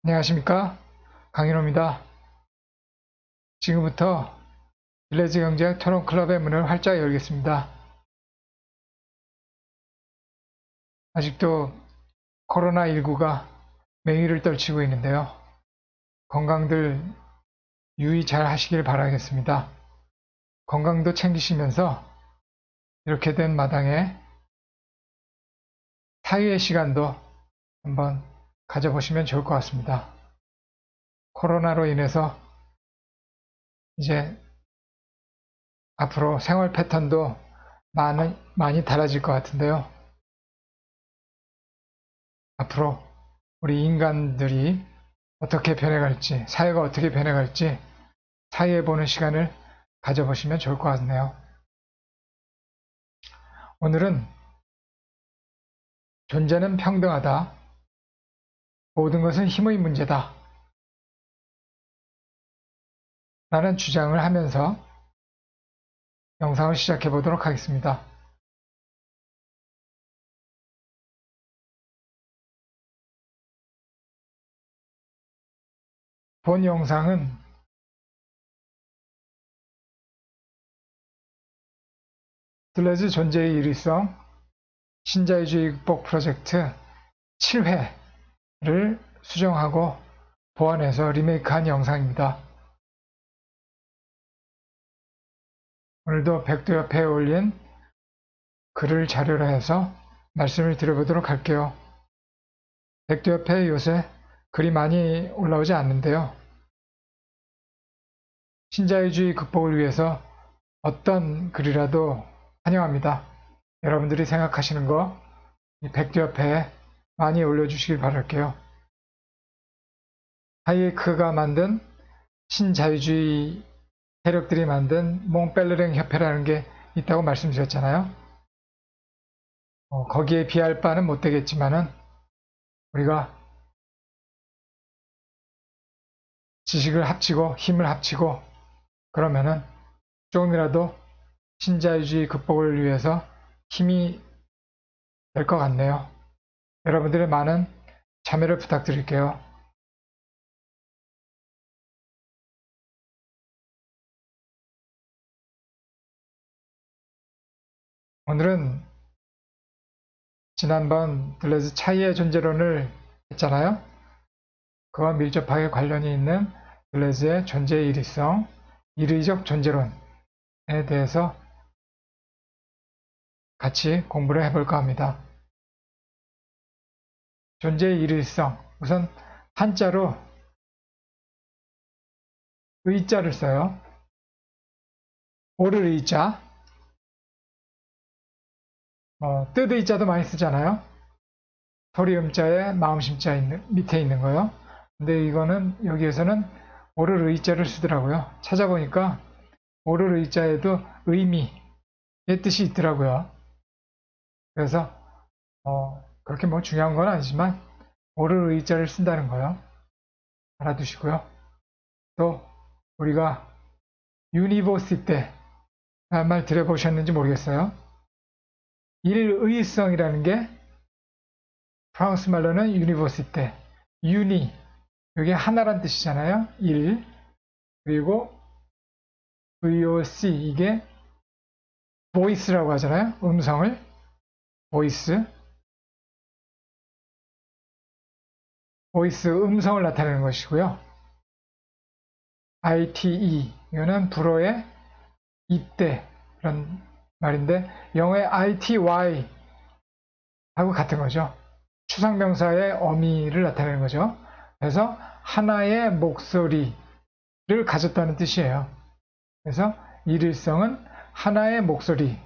안녕하십니까, 강인호입니다. 지금부터 빌레즈 경제 토론 클럽의 문을 활짝 열겠습니다. 아직도 코로나19가 맹위를 떨치고 있는데요. 건강들 유의 잘 하시길 바라겠습니다. 건강도 챙기시면서 이렇게 된 마당에 사유의 시간도 한번 가져보시면 좋을 것 같습니다. 코로나로 인해서 이제 앞으로 생활 패턴도 많이 달라질 것 같은데요. 앞으로 우리 인간들이 어떻게 변해갈지, 사회가 어떻게 변해갈지 사회해보는 시간을 가져보시면 좋을 것 같네요. 오늘은 존재는 평등하다. 모든 것은 힘의 문제다. 라는 주장을 하면서 영상을 시작해 보도록 하겠습니다. 본 영상은 들레즈 존재의 일위성 신자유주의 극복 프로젝트 7회를 수정하고 보완해서 리메이크한 영상입니다. 오늘도 백도협회에 올린 글을 자료로 해서 말씀을 드려보도록 할게요. 백도협회에 요새 글이 많이 올라오지 않는데요. 신자유주의 극복을 위해서 어떤 글이라도 환영합니다. 여러분들이 생각하시는 거 백도협회에 많이 올려주시길 바랄게요. 하이에크가 만든 신자유주의 세력들이 만든 몽벨르랭 협회라는 게 있다고 말씀드렸잖아요. 거기에 비할 바는 못 되겠지만은 우리가 지식을 합치고 힘을 합치고 그러면은 조금이라도 신자유주의 극복을 위해서 힘이 될 것 같네요. 여러분들의 많은 참여를 부탁드릴게요. 오늘은 지난번 들레즈 차이의 존재론을 했잖아요. 그와 밀접하게 관련이 있는 들레즈의 존재의 일위성, 일의적 존재론에 대해서 같이 공부를 해볼까 합니다. 존재의 일위성, 우선 한자로 의자를 써요. 오를 의자, 뜻 의자도 많이 쓰잖아요. 소리 음자에 마음 심자 밑에 있는 거요. 근데 이거는 여기에서는 오를 의자를 쓰더라고요. 찾아보니까 오를 의자에도 의미의 뜻이 있더라고요. 그래서 그렇게 뭐 중요한 건 아니지만 오를 의자를 쓴다는 거요. 알아두시고요. 또 우리가 유니버시테 라는 말 들어보셨는지 모르겠어요. 일의성이라는 게 프랑스 말로는 유니버시테, 유니, 이게 하나란 뜻이잖아요. 일, 그리고 VOC, 이게 보이스라고 하잖아요. 음성을, 보이스, 음성을 나타내는 것이고요. ITE, 이거는 불어의 이때, 그런 말인데, 영어의 ITY 하고 같은 거죠. 추상명사의 어미를 나타내는 거죠. 그래서 하나의 목소리를 가졌다는 뜻이에요. 그래서 일일성은 하나의 목소리,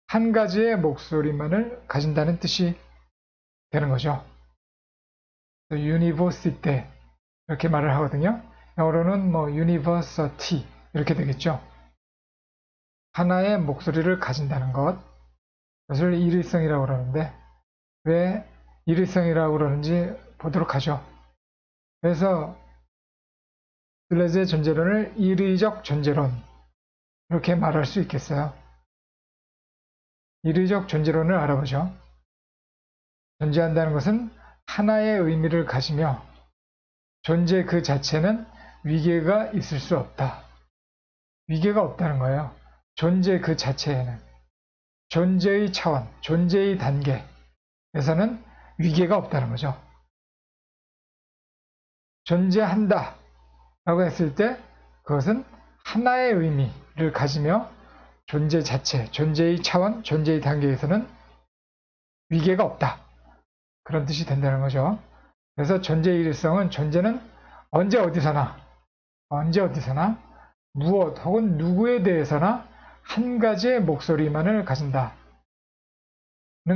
한 가지의 목소리만을 가진다는 뜻이 되는 거죠. university 이렇게 말을 하거든요. 영어로는 뭐 university 이렇게 되겠죠. 하나의 목소리를 가진다는 것, 그것을 일일성이라고 그러는데 왜 일일성이라고 그러는지 보도록 하죠. 그래서 들레즈의 존재론을 일의적 존재론 이렇게 말할 수 있겠어요. 일의적 존재론을 알아보죠. 존재한다는 것은 하나의 의미를 가지며 존재 그 자체는 위계가 있을 수 없다. 위계가 없다는 거예요. 존재 그 자체에는. 존재의 차원, 존재의 단계에서는 위계가 없다는 거죠. 존재한다 라고 했을 때 그것은 하나의 의미를 가지며 존재 자체, 존재의 차원, 존재의 단계에서는 위계가 없다. 그런 뜻이 된다는 거죠. 그래서 존재의 일일성은 존재는 언제 어디서나 무엇 혹은 누구에 대해서나 한 가지의 목소리만을 가진다는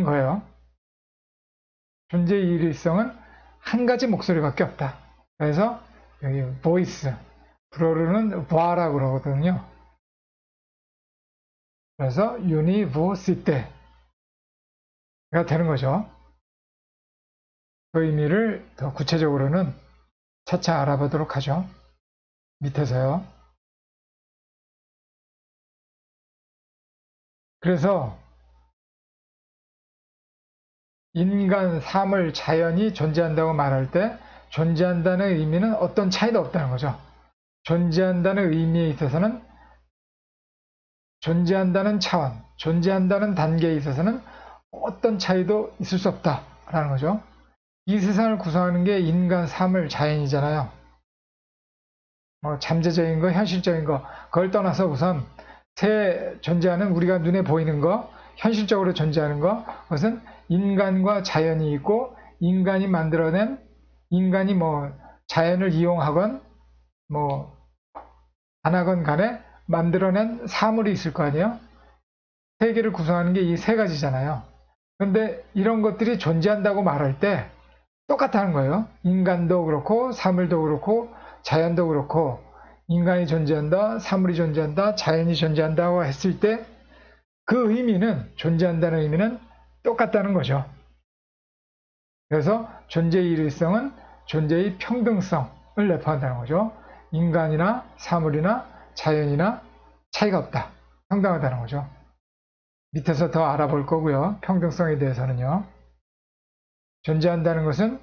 거예요. 존재의 일일성은 한 가지 목소리밖에 없다. 그래서 여기 voice, 불어로는 voix라고 그러거든요. 그래서 university가 되는 거죠. 그 의미를 더 구체적으로는 차차 알아보도록 하죠. 밑에서요. 그래서 인간, 사물, 자연이 존재한다고 말할 때 존재한다는 의미는 어떤 차이도 없다는 거죠. 존재한다는 의미에 있어서는 존재한다는 차원, 존재한다는 단계에 있어서는 어떤 차이도 있을 수 없다라는 거죠. 이 세상을 구성하는 게 인간, 사물, 자연이잖아요. 뭐 잠재적인 거, 현실적인 거, 그걸 떠나서 우선 존재하는 우리가 눈에 보이는 거, 현실적으로 존재하는 거, 그것은 인간과 자연이 있고 인간이 만들어낸, 인간이 뭐 자연을 이용하건 뭐 안 하건 간에 만들어낸 사물이 있을 거 아니에요? 세계를 구성하는 게 이 세 가지잖아요. 그런데 이런 것들이 존재한다고 말할 때 똑같다는 거예요. 인간도 그렇고 사물도 그렇고 자연도 그렇고 인간이 존재한다, 사물이 존재한다, 자연이 존재한다고 했을 때 그 의미는, 존재한다는 의미는 똑같다는 거죠. 그래서 존재의 일일성은 존재의 평등성을 내포한다는 거죠. 인간이나 사물이나 자연이나 차이가 없다. 평등하다는 거죠. 밑에서 더 알아볼 거고요. 평등성에 대해서는요. 존재한다는 것은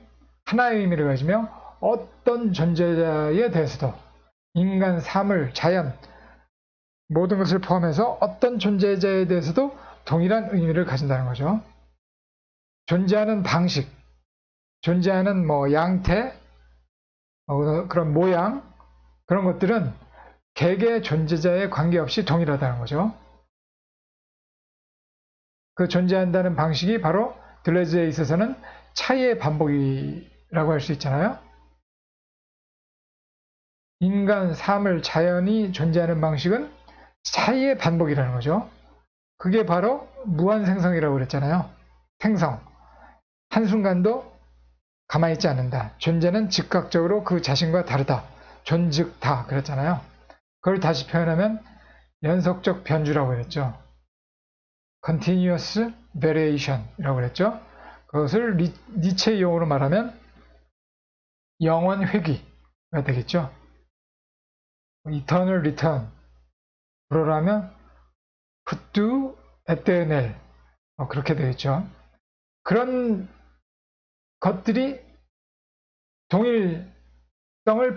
하나의 의미를 가지며 어떤 존재자에 대해서도 인간, 사물, 자연 모든 것을 포함해서 어떤 존재자에 대해서도 동일한 의미를 가진다는 거죠. 존재하는 방식, 존재하는 뭐 양태, 그런 모양, 그런 것들은 개개 존재자에 관계없이 동일하다는 거죠. 그 존재한다는 방식이 바로 들레즈에 있어서는 차이의 반복이라고 할 수 있잖아요. 인간, 사물, 자연이 존재하는 방식은 차이의 반복이라는 거죠. 그게 바로 무한생성이라고 그랬잖아요. 생성. 한순간도 가만히 있지 않는다. 존재는 즉각적으로 그 자신과 다르다. 존즉다 그랬잖아요. 그걸 다시 표현하면 연속적 변주라고 그랬죠. continuous variation 이라고 그랬죠. 그것을 니체의 용어로 말하면 영원 회귀가 되겠죠. eternal return. 불어라면 푸뚜 에테넬 그렇게 되겠죠. 그런 것들이 동일성을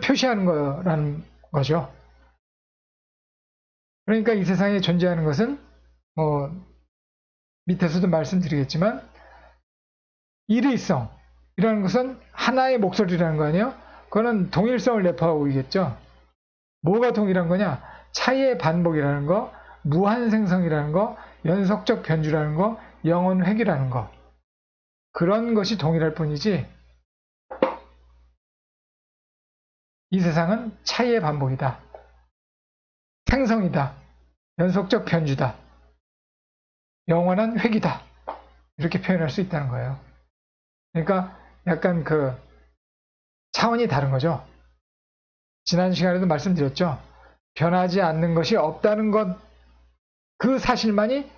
표시하는 거라는 거죠. 그러니까 이 세상에 존재하는 것은 뭐 밑에서도 말씀드리겠지만 일의성이라는 것은 하나의 목소리라는 거 아니에요? 그거는 동일성을 내포하고 있겠죠. 뭐가 동일한 거냐? 차이의 반복이라는 거, 무한생성이라는 거, 연속적 변주라는 거, 영원획이라는 거. 그런 것이 동일할 뿐이지 이 세상은 차이의 반복이다. 생성이다. 연속적 변주다. 영원한 획이다. 이렇게 표현할 수 있다는 거예요. 그러니까 약간 그 차원이 다른 거죠. 지난 시간에도 말씀드렸죠. 변하지 않는 것이 없다는 것, 그 사실만이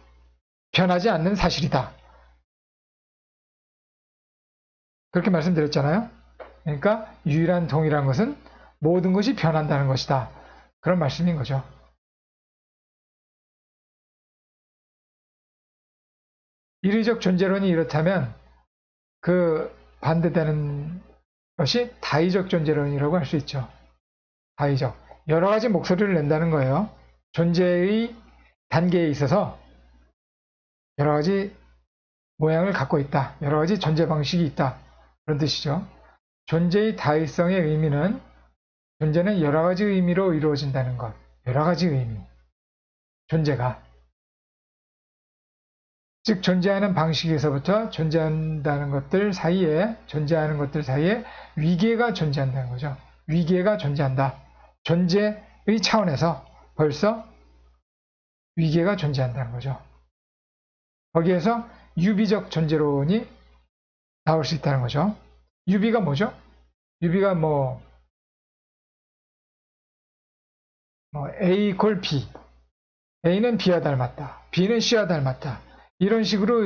변하지 않는 사실이다. 그렇게 말씀드렸잖아요. 그러니까 유일한 동일한 것은 모든 것이 변한다는 것이다. 그런 말씀인 거죠. 이의적 존재론이 이렇다면 그 반대되는 것이 다의적 존재론이라고 할 수 있죠. 다의적. 여러 가지 목소리를 낸다는 거예요. 존재의 단계에 있어서 여러 가지 모양을 갖고 있다. 여러 가지 존재 방식이 있다. 그런 뜻이죠. 존재의 다의성의 의미는 존재는 여러 가지 의미로 이루어진다는 것. 여러 가지 의미. 존재가. 즉 존재하는 방식에서부터 존재하는 것들 사이에 위계가 존재한다는 거죠. 위계가 존재한다. 존재의 차원에서 벌써 위계가 존재한다는 거죠. 거기에서 유비적 존재론이 나올 수 있다는 거죠. 유비가 뭐죠? 유비가 A 이퀄 B. A는 B와 닮았다. B는 C와 닮았다. 이런 식으로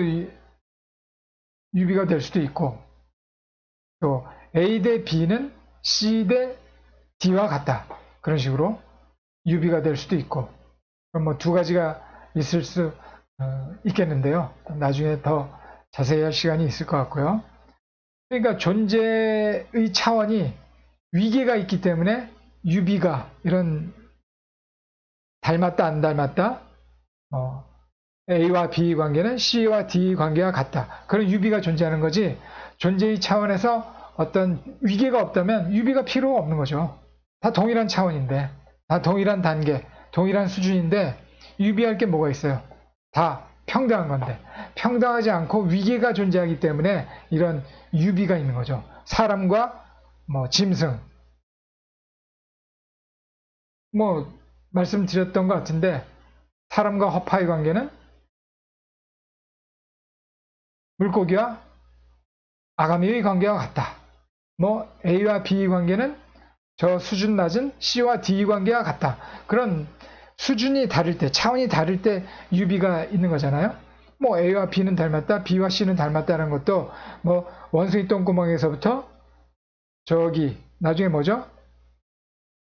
유비가 될 수도 있고, 또 A 대 B는 C 대 D와 같다. 그런 식으로 유비가 될 수도 있고, 그럼 두 가지가 있을 수 있겠는데요. 나중에 더 자세히 할 시간이 있을 것 같고요. 그러니까 존재의 차원이 위계가 있기 때문에 유비가 이런 닮았다 안 닮았다, A와 B 관계는 C와 D 관계와 같다. 그런 유비가 존재하는 거지, 존재의 차원에서 어떤 위계가 없다면 유비가 필요가 없는 거죠. 다 동일한 차원인데, 다 동일한 단계, 동일한 수준인데 유비할 게 뭐가 있어요? 다 평등한 건데, 평등하지 않고 위계가 존재하기 때문에 이런 유비가 있는 거죠. 사람과 짐승, 말씀드렸던 것 같은데, 사람과 허파의 관계는 물고기와 아가미의 관계와 같다. A와 B의 관계는 저 수준 낮은 C와 D 관계와 같다. 그런 수준이 다를 때, 차원이 다를 때 유비가 있는 거잖아요. A와 B는 닮았다, B와 C는 닮았다는 것도 원숭이 똥구멍에서부터 저기 나중에 뭐죠?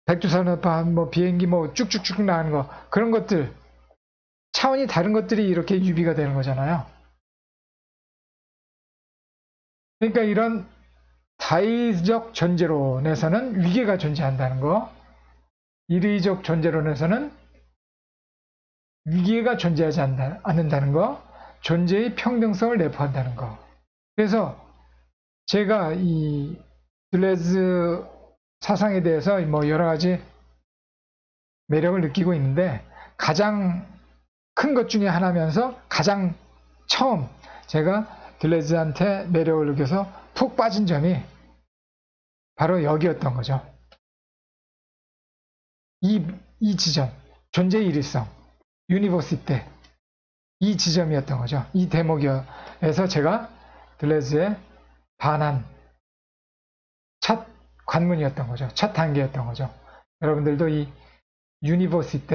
백두산업파, 비행기 쭉쭉쭉 나가는 거, 그런 것들, 차원이 다른 것들이 이렇게 유비가 되는 거잖아요. 그러니까 이런 다의적 존재론에서는 위계가 존재한다는 거, 일의적 존재론에서는 위계가 존재하지 않는다는 거, 존재의 평등성을 내포한다는 거. 그래서 제가 이 들레즈 사상에 대해서 여러 가지 매력을 느끼고 있는데, 가장 큰 것 중에 하나면서 가장 처음 제가 들레즈한테 매력을 느껴서 푹 빠진 점이 바로 여기였던 거죠. 이 지점, 존재의 일일성, 유니버시티, 이 지점이었던 거죠. 이 대목에서 제가 들레즈에 반한 첫 관문이었던 거죠. 첫 단계였던 거죠. 여러분들도 이 유니버시티,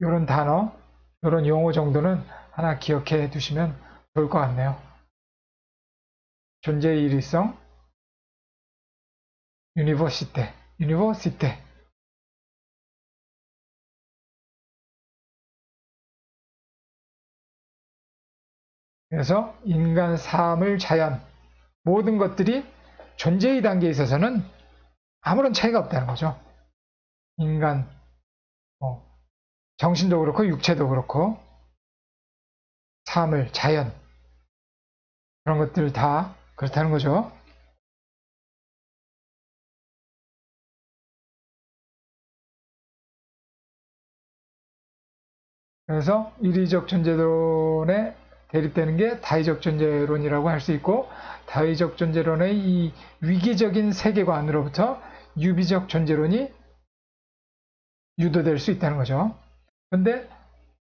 요런 단어, 요런 용어 정도는 하나 기억해 두시면 좋을 것 같네요. 존재의 일일성, 유니버시티. 그래서 인간, 사물, 자연, 모든 것들이 존재의 단계에 있어서는 아무런 차이가 없다는 거죠. 인간, 정신도 그렇고 육체도 그렇고 사물, 자연, 그런 것들 다 그렇다는 거죠. 그래서 일의적 존재론에 대립되는 게 다의적 존재론이라고 할 수 있고, 다의적 존재론의 이 위계적인 세계관으로부터 유비적 존재론이 유도될 수 있다는 거죠. 그런데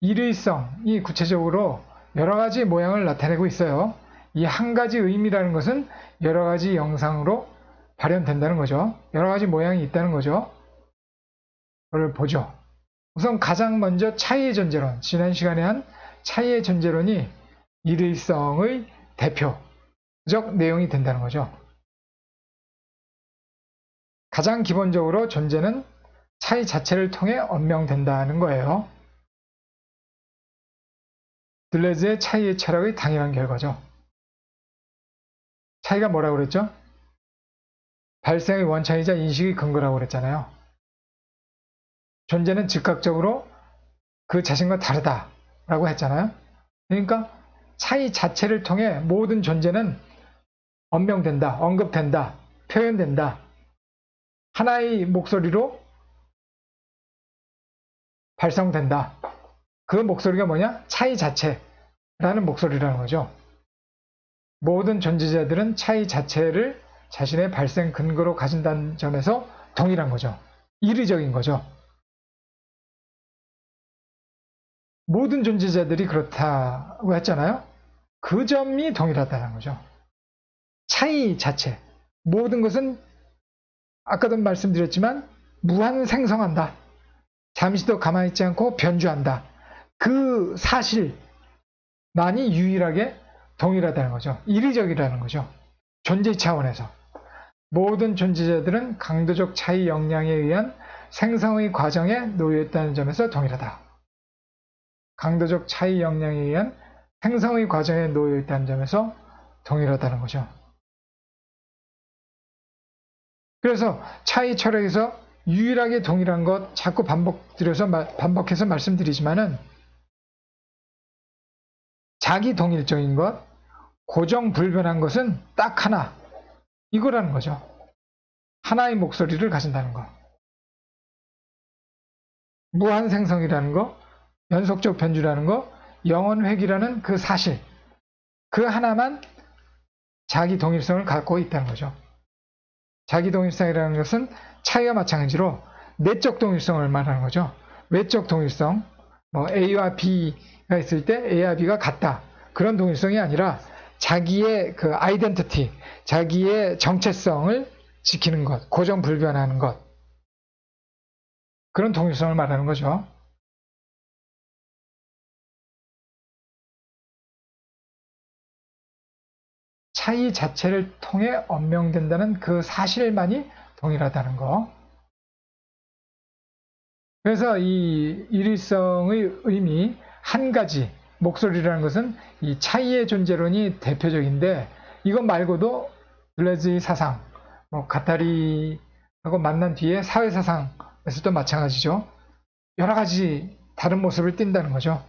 일의성이 구체적으로 여러 가지 모양을 나타내고 있어요. 이 한 가지 의미라는 것은 여러 가지 영상으로 발현된다는 거죠. 여러 가지 모양이 있다는 거죠. 그걸 보죠. 우선 가장 먼저 차이의 존재론, 지난 시간에 한 차이의 존재론이 일의성의 대표적 내용이 된다는 거죠. 가장 기본적으로 존재는 차이 자체를 통해 언명된다는 거예요. 들레즈의 차이의 철학의 당연한 결과죠. 차이가 뭐라고 그랬죠? 발생의 원천이자 인식의 근거라고 그랬잖아요. 존재는 즉각적으로 그 자신과 다르다라고 했잖아요. 그러니까 차이 자체를 통해 모든 존재는 언명된다, 언급된다, 표현된다. 하나의 목소리로 발성된다. 그 목소리가 뭐냐? 차이 자체라는 목소리라는 거죠. 모든 존재자들은 차이 자체를 자신의 발생 근거로 가진다는 점에서 동일한 거죠. 이례적인 거죠. 모든 존재자들이 그렇다고 했잖아요. 그 점이 동일하다는 거죠. 차이 자체. 모든 것은 아까도 말씀드렸지만 무한 생성한다. 잠시도 가만히 있지 않고 변주한다. 그 사실만이 유일하게 동일하다는 거죠. 이례적이라는 거죠. 존재 차원에서. 모든 존재자들은 강도적 차이 역량에 의한 생성의 과정에 놓여 있다는 점에서 동일하다. 강도적 차이 역량에 의한 생성의 과정에 놓여 있다는 점에서 동일하다는 거죠. 그래서 차이 철학에서 유일하게 동일한 것 자꾸 반복해서 말씀드리지만은 자기 동일적인 것, 고정 불변한 것은 딱 하나, 이거라는 거죠. 하나의 목소리를 가진다는 것. 무한 생성이라는 것, 연속적 변주라는 것, 영원획이라는 그 사실, 그 하나만 자기 동일성을 갖고 있다는 거죠. 자기 동일성이라는 것은 차이와 마찬가지로 내적 동일성을 말하는 거죠. 외적 동일성, 뭐 A와 B가 있을 때 A와 B가 같다. 그런 동일성이 아니라 자기의 그 아이덴티티, 자기의 정체성을 지키는 것, 고정불변하는 것. 그런 동일성을 말하는 거죠. 차이 자체를 통해 언명된다는 그 사실만이 동일하다는 거. 그래서 이 일일성의 의미, 한 가지, 목소리라는 것은 이 차이의 존재론이 대표적인데, 이것 말고도 들레즈의 사상, 가타리하고 만난 뒤에 사회사상에서도 마찬가지죠. 여러 가지 다른 모습을 띈다는 거죠.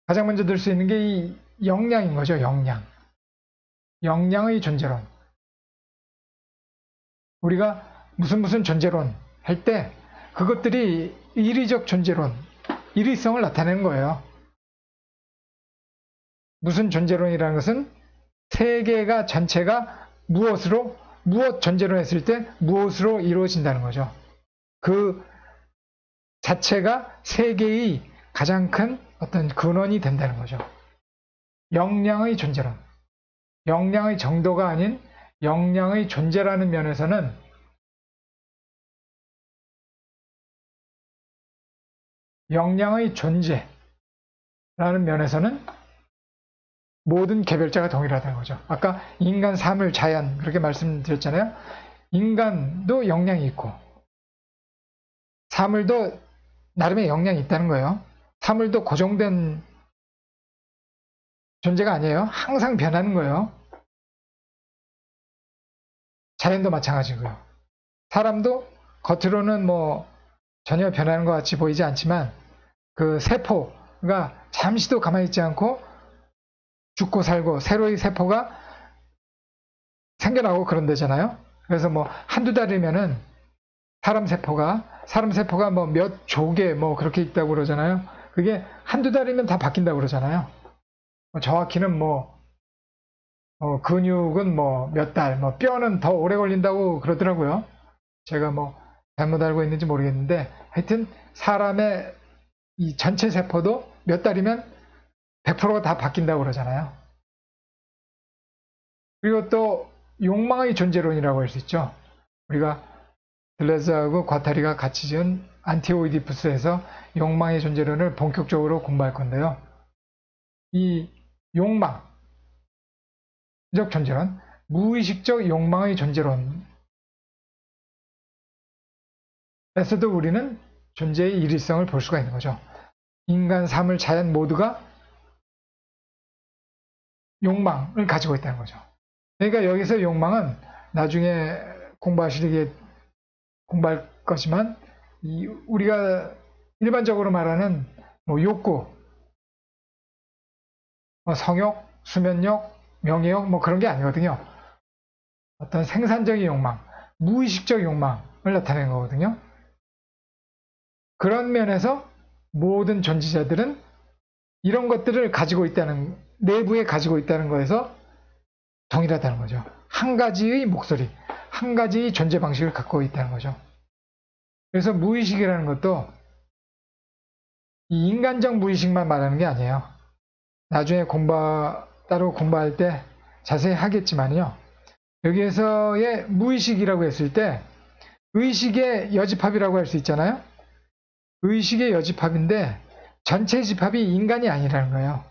가장 먼저 들 수 있는 게 이 역량인 거죠. 역량. 역량의 존재론. 우리가 무슨 존재론 할 때 그것들이 이리적 존재론, 이리성을 나타내는 거예요. 무슨 존재론이라는 것은 세계가 전체가 무엇 존재론 했을 때 무엇으로 이루어진다는 거죠. 그 자체가 세계의 가장 큰 어떤 근원이 된다는 거죠. 역량의 존재론. 역량의 정도가 아닌 역량의 존재라는 면에서는 역량의 존재라는 면에서는 모든 개별자가 동일하다는 거죠. 아까 인간, 사물, 자연 그렇게 말씀드렸잖아요. 인간도 역량이 있고 사물도 나름의 역량이 있다는 거예요. 사물도 고정된 존재가 아니에요. 항상 변하는 거예요. 자연도 마찬가지고요. 사람도 겉으로는 뭐 전혀 변하는 것 같이 보이지 않지만 그 세포가 잠시도 가만히 있지 않고 죽고 살고 새로의 세포가 생겨나고 그런 데잖아요. 그래서 뭐 한두 달이면은 사람 세포가 뭐 몇 조개 뭐 그렇게 있다고 그러잖아요. 그게 한두 달이면 다 바뀐다고 그러잖아요. 정확히는 근육은 뭐 몇 달, 뼈는 더 오래 걸린다고 그러더라고요. 제가 뭐 잘못 알고 있는지 모르겠는데 하여튼 사람의 이 전체 세포도 몇 달이면 100%가 다 바뀐다고 그러잖아요. 그리고 또 욕망의 존재론이라고 할 수 있죠. 우리가 들레즈하고 과타리가 같이 지은 안티오이디푸스에서 욕망의 존재론을 본격적으로 공부할 건데요. 이 욕망적 존재론, 무의식적 욕망의 존재론에서도 우리는 존재의 일일성을 볼 수가 있는 거죠. 인간, 사물, 자연 모두가 욕망을 가지고 있다는 거죠. 그러니까 여기서 욕망은 나중에 공부하실 거지만 우리가 일반적으로 말하는 뭐 욕구, 성욕, 수면욕, 명예욕 뭐 그런 게 아니거든요. 어떤 생산적인 욕망, 무의식적 욕망을 나타내는 거거든요. 그런 면에서 모든 존재자들은 이런 것들을 가지고 있다는, 내부에 가지고 있다는 거에서 동일하다는 거죠. 한 가지의 목소리, 한 가지의 존재 방식을 갖고 있다는 거죠. 그래서 무의식이라는 것도 이 인간적 무의식만 말하는 게 아니에요. 나중에 따로 공부할 때 자세히 하겠지만요. 여기에서의 무의식이라고 했을 때 의식의 여집합이라고 할 수 있잖아요. 의식의 여집합인데 전체 집합이 인간이 아니라는 거예요.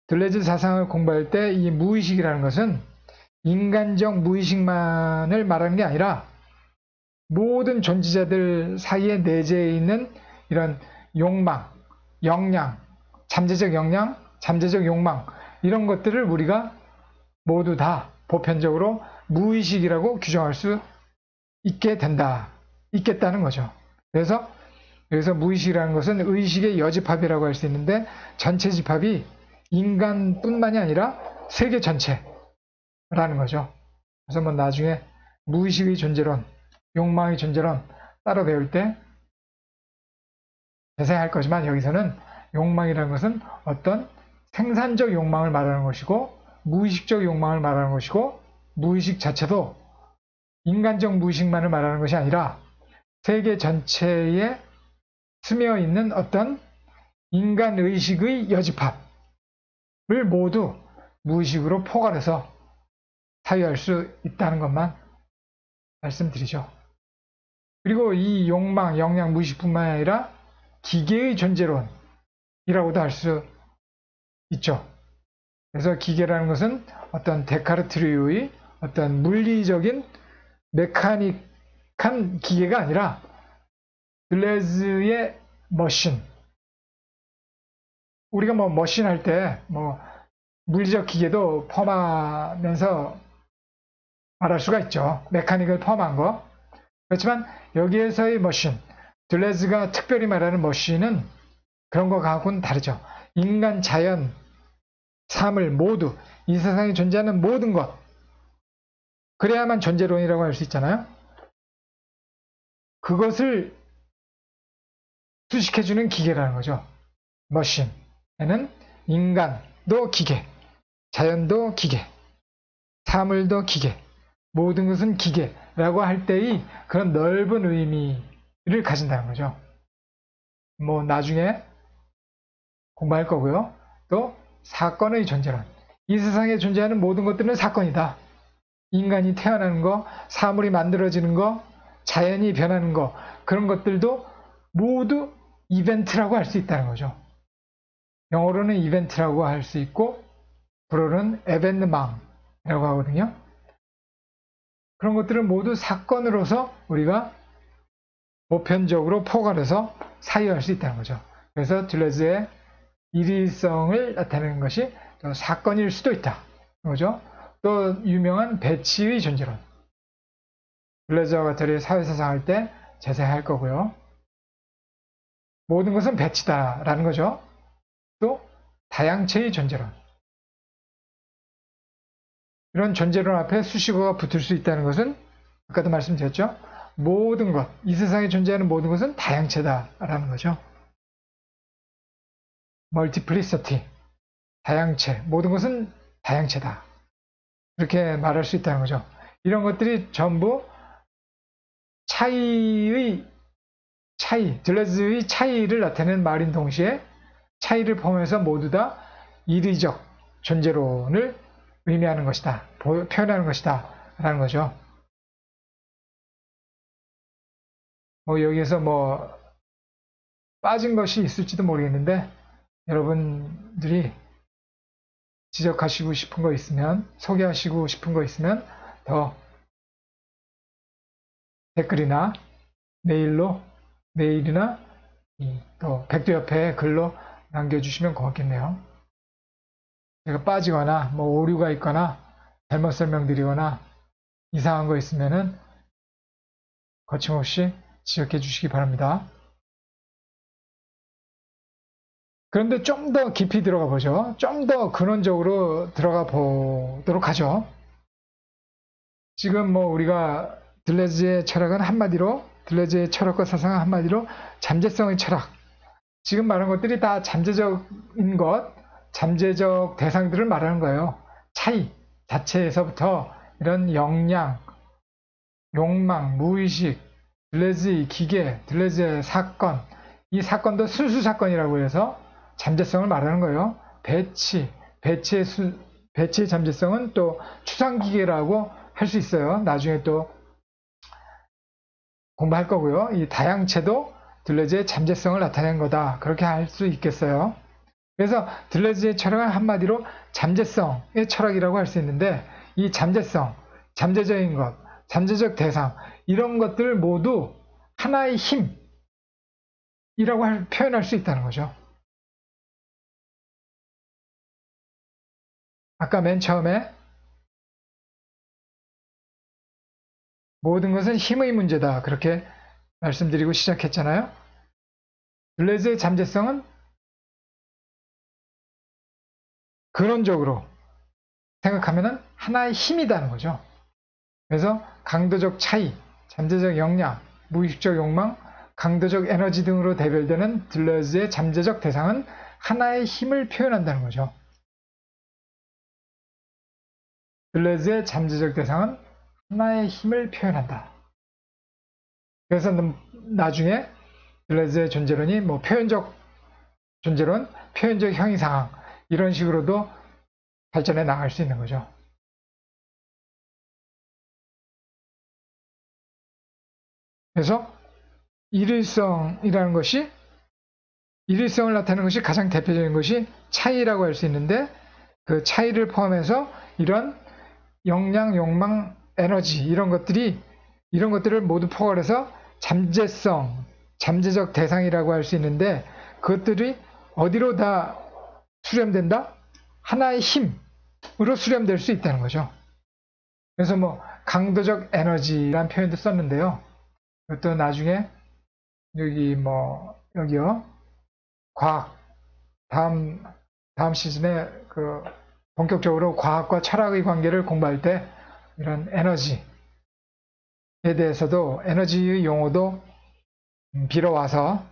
들레즈 사상을 공부할 때 이 무의식이라는 것은 인간적 무의식만을 말하는 게 아니라 모든 존재자들 사이에 내재해 있는 이런 욕망, 역량, 잠재적 역량, 잠재적 욕망 이런 것들을 우리가 모두 다 보편적으로 무의식이라고 규정할 수 있겠다는 거죠. 그래서 여기서 무의식이라는 것은 의식의 여집합이라고 할 수 있는데 전체 집합이 인간뿐만이 아니라 세계 전체라는 거죠. 그래서 뭐 나중에 무의식의 존재론, 욕망의 존재론 따로 배울 때 자세히 할 거지만 여기서는 욕망이라는 것은 어떤 생산적 욕망을 말하는 것이고 무의식적 욕망을 말하는 것이고 무의식 자체도 인간적 무의식만을 말하는 것이 아니라 세계 전체에 스며 있는 어떤 인간 의식의 여집합을 모두 무의식으로 포괄해서 사유할 수 있다는 것만 말씀드리죠. 그리고 이 욕망, 역량, 무의식뿐만 아니라 기계의 존재론이라고도 할 수 있죠. 그래서 기계라는 것은 어떤 데카르트류의 어떤 물리적인 메카닉한 기계가 아니라 들레즈의 머신. 우리가 뭐 머신 할 때 뭐 물리적 기계도 펌하면서 말할 수가 있죠. 메카닉을 펌한 거. 그렇지만 여기에서의 머신, 들레즈가 특별히 말하는 머신은 그런 것하고는 다르죠. 인간, 자연, 사물 모두, 이 세상에 존재하는 모든 것, 그래야만 존재론이라고 할 수 있잖아요. 그것을 수식해주는 기계라는 거죠. 머신에는 인간도 기계, 자연도 기계, 사물도 기계, 모든 것은 기계라고 할 때의 그런 넓은 의미를 가진다는 거죠. 뭐 나중에 공부할 거고요. 또 사건의 존재론. 이 세상에 존재하는 모든 것들은 사건이다. 인간이 태어나는 거, 사물이 만들어지는 거, 자연이 변하는 거, 그런 것들도 모두 이벤트라고 할 수 있다는 거죠. 영어로는 이벤트라고 할 수 있고 불어로는 에벤트망이라고 하거든요. 그런 것들은 모두 사건으로서 우리가 보편적으로 포괄해서 사유할 수 있다는 거죠. 그래서 들레즈의 일일성을 나타내는 것이 또 사건일 수도 있다. 그죠? 또 유명한 배치의 존재론. 들레즈와 가터리 사회사상 할 때 자세히 할 거고요. 모든 것은 배치다라는 거죠. 또 다양체의 존재론. 이런 존재론 앞에 수식어가 붙을 수 있다는 것은 아까도 말씀드렸죠. 모든 것, 이 세상에 존재하는 모든 것은 다양체다라는 거죠. 멀티플리시티, 다양체, 모든 것은 다양체다. 이렇게 말할 수 있다는 거죠. 이런 것들이 전부 들레즈의 차이를 나타내는 말인 동시에 차이를 포함해서 모두 다 이리적 존재론을 의미하는 것이다. 표현하는 것이다. 라는 거죠. 여기에서 빠진 것이 있을지도 모르겠는데 여러분들이 지적하시고 싶은 거 있으면, 소개하시고 싶은 거 있으면 더 댓글이나 메일이나 또 백두협회에 글로 남겨주시면 고맙겠네요. 제가 빠지거나 뭐 오류가 있거나 잘못 설명드리거나 이상한 거 있으면은 거침없이 지적해 주시기 바랍니다. 그런데 좀 더 깊이 들어가 보죠. 좀 더 근원적으로 들어가 보도록 하죠. 지금 뭐 우리가 들레즈의 철학은 한마디로, 들레즈의 철학과 사상은 한마디로 잠재성의 철학. 지금 말한 것들이 다 잠재적인 것, 잠재적 대상들을 말하는 거예요. 차이 자체에서부터 이런 역량, 욕망, 무의식, 들레즈의 기계, 들레즈의 사건, 이 사건도 순수 사건이라고 해서 잠재성을 말하는 거예요. 배치의 잠재성은 또 추상기계라고 할 수 있어요. 나중에 또 공부할 거고요. 이 다양체도 들레즈의 잠재성을 나타낸 거다. 그렇게 할 수 있겠어요. 그래서 들레즈의 철학은 한마디로 잠재성의 철학이라고 할 수 있는데, 이 잠재성, 잠재적인 것, 잠재적 대상, 이런 것들을 모두 하나의 힘이라고 표현할 수 있다는 거죠. 아까 맨 처음에 모든 것은 힘의 문제다, 그렇게 말씀드리고 시작했잖아요. 들레즈의 잠재성은 근원적으로 생각하면 하나의 힘이라는 거죠. 그래서 강도적 차이, 잠재적 역량, 무의식적 욕망, 강도적 에너지 등으로 대별되는 들레즈의 잠재적 대상은 하나의 힘을 표현한다는 거죠. 들레즈의 잠재적 대상은 하나의 힘을 표현한다. 그래서 나중에 들레즈의 존재론이 뭐 표현적 존재론, 표현적 형이상항, 이런 식으로도 발전해 나갈 수 있는 거죠. 그래서 일일성이라는 것이, 일일성을 나타내는 것이 가장 대표적인 것이 차이라고 할 수 있는데, 그 차이를 포함해서 이런 역량, 욕망, 에너지, 이런 것들을 모두 포괄해서 잠재성, 잠재적 대상이라고 할 수 있는데, 그것들이 어디로 다 수렴된다? 하나의 힘으로 수렴될 수 있다는 거죠. 그래서 뭐 강도적 에너지라는 표현도 썼는데요. 그것도 나중에 여기요. 과학, 다음 시즌에 본격적으로 과학과 철학의 관계를 공부할 때 이런 에너지에 대해서도, 에너지의 용어도 빌어와서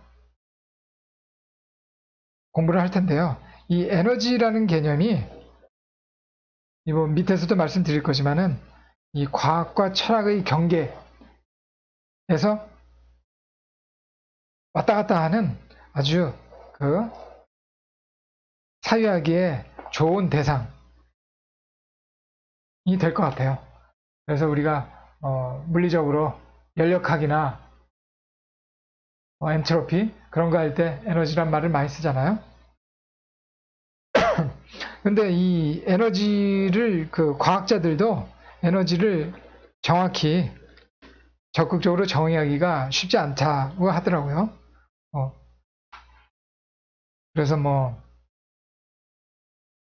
공부를 할 텐데요. 이 에너지라는 개념이 밑에서도 말씀드릴 거지만은 이 과학과 철학의 경계에서 왔다 갔다 하는 아주 사유하기에 좋은 대상이 될 것 같아요. 그래서 우리가 물리적으로 연력학이나 엔트로피 그런 거 할 때 에너지란 말을 많이 쓰잖아요. 근데 이 에너지를 과학자들도 에너지를 정확히 적극적으로 정의하기가 쉽지 않다고 하더라고요. 그래서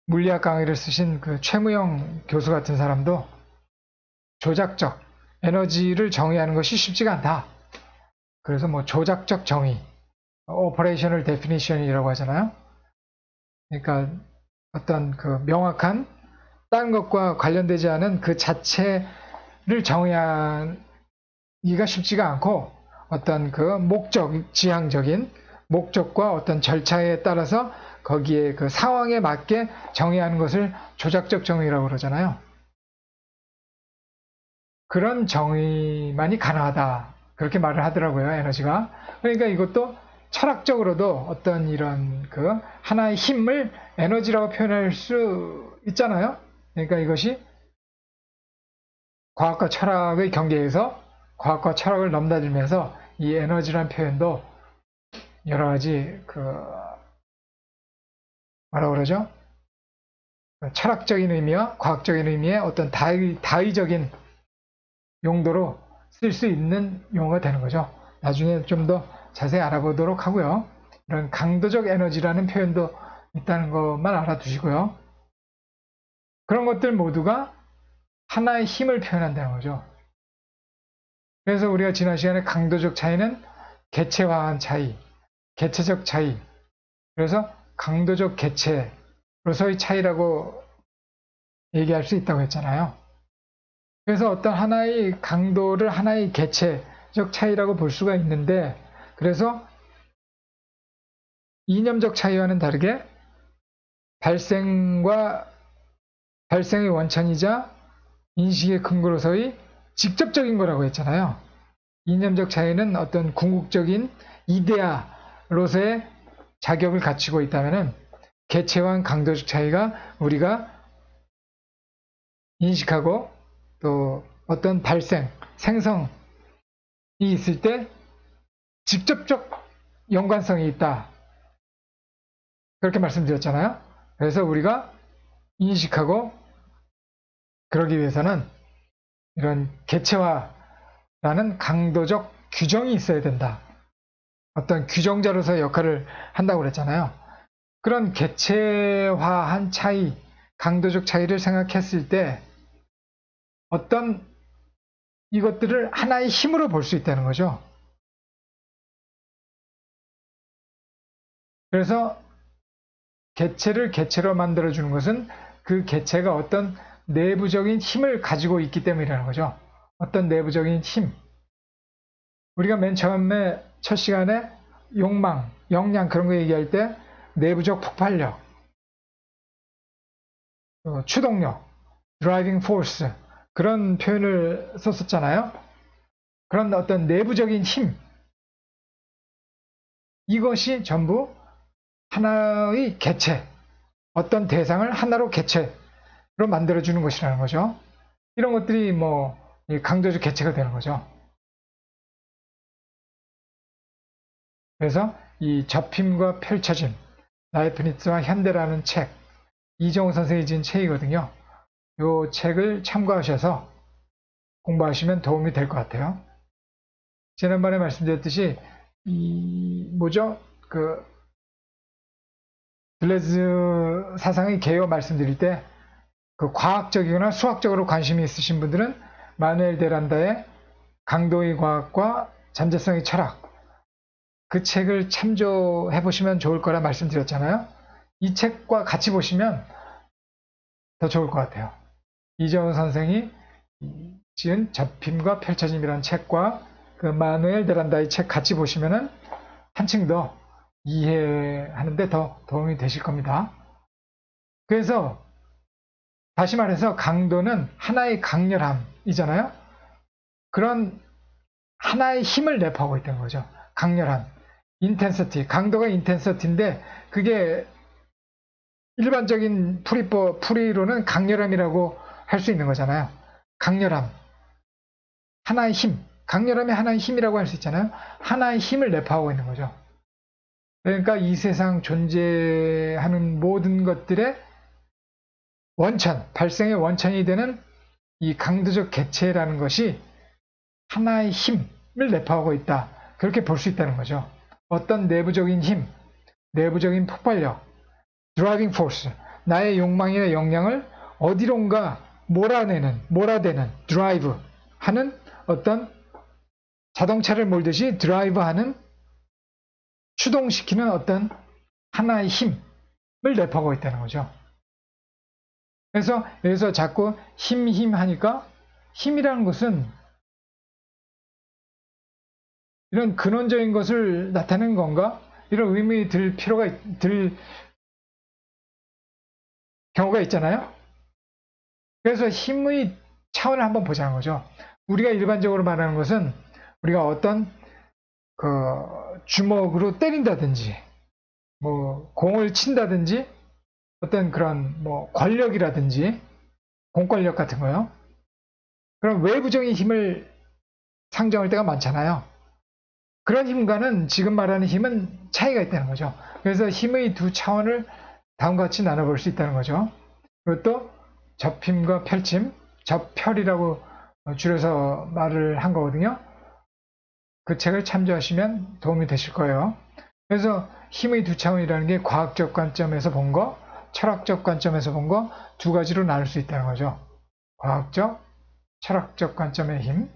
물리학 강의를 쓰신 최무영 교수 같은 사람도 조작적 에너지를 정의하는 것이 쉽지가 않다. 그래서 조작적 정의, operational definition이라고 하잖아요. 그러니까 어떤 명확한 다른 것과 관련되지 않은 그 자체를 정의하기가 쉽지가 않고, 어떤 지향적인 목적과 어떤 절차에 따라서 거기에 상황에 맞게 정의하는 것을 조작적 정의라고 그러잖아요. 그런 정의만이 가능하다, 그렇게 말을 하더라고요, 에너지가. 그러니까 이것도 철학적으로도 어떤 이런 하나의 힘을 에너지라고 표현할 수 있잖아요. 그러니까 이것이 과학과 철학의 경계에서 과학과 철학을 넘나들면서 이 에너지라는 표현도 여러 가지 뭐라고 그러죠? 철학적인 의미와 과학적인 의미의 어떤 다의적인 용도로 쓸 수 있는 용어가 되는 거죠. 나중에 좀 더 자세히 알아보도록 하고요. 이런 강도적 에너지라는 표현도 있다는 것만 알아두시고요. 그런 것들 모두가 하나의 힘을 표현한다는 거죠. 그래서 우리가 지난 시간에 강도적 차이는 개체화한 차이, 개체적 차이, 그래서 강도적 개체로서의 차이라고 얘기할 수 있다고 했잖아요. 그래서 어떤 하나의 강도를 하나의 개체적 차이라고 볼 수가 있는데, 그래서 이념적 차이와는 다르게 발생의 원천이자 인식의 근거로서의 직접적인 거라고 했잖아요. 이념적 차이는 어떤 궁극적인 이데아로서의 자격을 갖추고 있다면, 개체와 강도적 차이가 우리가 인식하고 또 어떤 생성이 있을 때 직접적 연관성이 있다. 그렇게 말씀드렸잖아요. 그래서 우리가 인식하고 그러기 위해서는 이런 개체화라는 강도적 규정이 있어야 된다. 어떤 규정자로서의 역할을 한다고 그랬잖아요. 그런 개체화한 차이, 강도적 차이를 생각했을 때 어떤 이것들을 하나의 힘으로 볼 수 있다는 거죠. 그래서 개체를 개체로 만들어주는 것은 그 개체가 어떤 내부적인 힘을 가지고 있기 때문이라는 거죠. 어떤 내부적인 힘. 우리가 맨 처음에 첫 시간에 욕망, 역량 그런 거 얘기할 때 내부적 폭발력, 추동력, driving force 그런 표현을 썼었잖아요. 그런 어떤 내부적인 힘. 이것이 전부 하나의 개체, 어떤 대상을 하나로 개체로 만들어주는 것이라는 거죠. 이런 것들이 뭐 강도적 개체가 되는 거죠. 그래서 이 접힘과 펼쳐짐, 라이프니츠와 현대라는 책, 이정우 선생이 지은 책이거든요. 이 책을 참고하셔서 공부하시면 도움이 될 것 같아요. 지난번에 말씀드렸듯이 들레즈 사상의 개요 말씀드릴 때 그 과학적이거나 수학적으로 관심이 있으신 분들은 마누엘 데란다의 강도의 과학과 잠재성의 철학, 그 책을 참조해 보시면 좋을 거라 말씀드렸잖아요. 이 책과 같이 보시면 더 좋을 것 같아요. 이정우 선생이 지은 접힘과 펼쳐짐이라는 책과 그 마누엘 데란다의 책 같이 보시면은 한층 더 이해하는데 더 도움이 되실 겁니다. 그래서 다시 말해서 강도는 하나의 강렬함이잖아요. 그런 하나의 힘을 내포하고 있다는 거죠. 강렬함, intensity, 강도가 intensity인데 그게 일반적인 풀이로는 강렬함이라고 할 수 있는 거잖아요. 강렬함, 하나의 힘, 강렬함이 하나의 힘이라고 할 수 있잖아요. 하나의 힘을 내포하고 있는 거죠. 그러니까 이 세상 존재하는 모든 것들의 원천, 발생의 원천이 되는 이 강도적 개체라는 것이 하나의 힘을 내포하고 있다. 그렇게 볼 수 있다는 거죠. 어떤 내부적인 힘, 내부적인 폭발력, driving force, 나의 욕망이나 역량을 어디론가 몰아대는 drive 하는 어떤 자동차를 몰듯이 드라이브하는 추동시키는 어떤 하나의 힘을 내포하고 있다는 거죠. 그래서 여기서 자꾸 힘 하니까 힘이라는 것은 이런 근원적인 것을 나타내는 건가? 이런 의문이 들 경우가 있잖아요. 그래서 힘의 차원을 한번 보자는 거죠. 우리가 일반적으로 말하는 것은 우리가 어떤 주먹으로 때린다든지 뭐 공을 친다든지 어떤 그런 뭐 권력이라든지 공권력 같은 거요. 그런 외부적인 힘을 상정할 때가 많잖아요. 그런 힘과는 지금 말하는 힘은 차이가 있다는 거죠. 그래서 힘의 두 차원을 다음과 같이 나눠볼 수 있다는 거죠. 그것도 접힘과 펼침, 접펼이라고 줄여서 말을 한 거거든요. 그 책을 참조하시면 도움이 되실 거예요. 그래서 힘의 두 차원이라는 게 과학적 관점에서 본 거, 철학적 관점에서 본 거 두 가지로 나눌 수 있다는 거죠. 과학적, 철학적 관점의 힘.